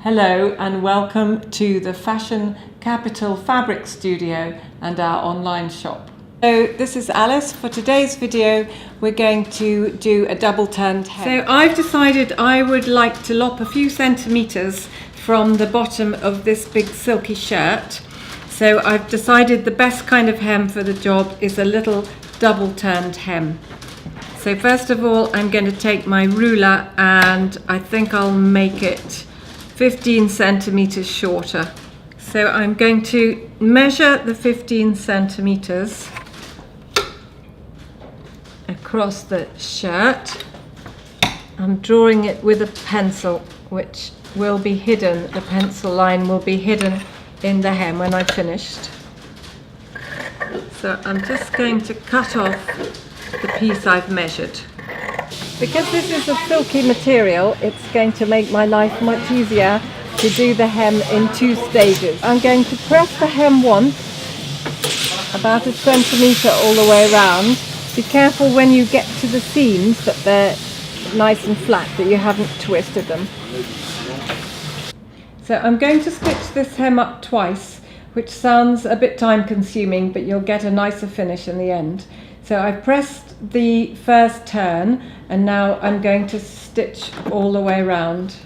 Hello and welcome to the Fashion Capital Fabric Studio and our online shop. So this is Alice. For today's video we're going to do a double turned hem. So I've decided I would like to lop a few centimetres from the bottom of this big silky shirt. So I've decided the best kind of hem for the job is a little double turned hem. So first of all I'm going to take my ruler and I think I'll make it 15 centimeters shorter. So I'm going to measure the 15 centimeters across the shirt. I'm drawing it with a pencil, which will be hidden. The pencil line will be hidden in the hem when I've finished. So I'm just going to cut off the piece I've measured. Because this is a silky material, it's going to make my life much easier to do the hem in two stages. I'm going to press the hem once, about 1 centimetre all the way around. Be careful when you get to the seams that they're nice and flat, that you haven't twisted them. So I'm going to stitch this hem up twice, which sounds a bit time consuming, but you'll get a nicer finish in the end. So I've pressed the first turn and now I'm going to stitch all the way around.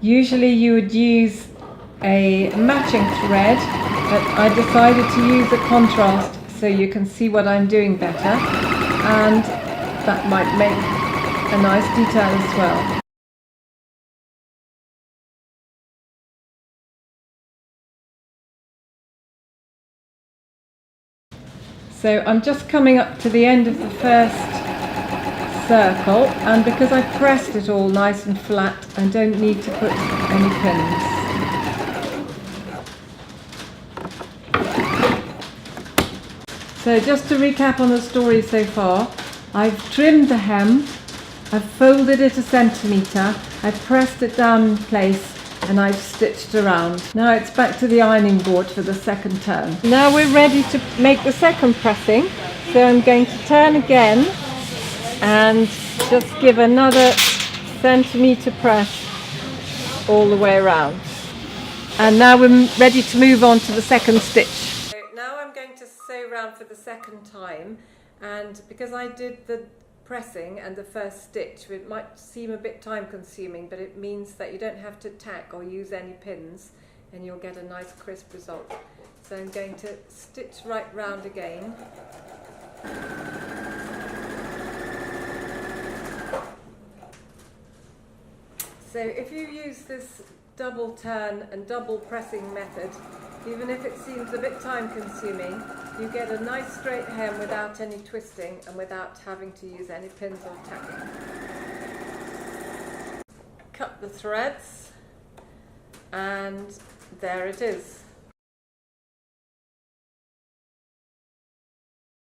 Usually you would use a matching thread, but I decided to use a contrast so you can see what I'm doing better, and that might make a nice detail as well. So I'm just coming up to the end of the first circle, and because I pressed it all nice and flat, I don't need to put any pins. So just to recap on the story so far, I've trimmed the hem, I've folded it 1 centimetre, I've pressed it down in place, and I've stitched around. Now it's back to the ironing board for the second turn. Now we're ready to make the second pressing, so I'm going to turn again and just give another centimetre press all the way around. And now we're ready to move on to the second stitch. So now I'm going to sew around for the second time, and because I did the pressing and the first stitch, it might seem a bit time consuming, but it means that you don't have to tack or use any pins and you'll get a nice crisp result. So I'm going to stitch right round again. So if you use this double turn and double pressing method, even if it seems a bit time consuming, you get a nice straight hem without any twisting and without having to use any pins or tacking. Cut the threads and there it is.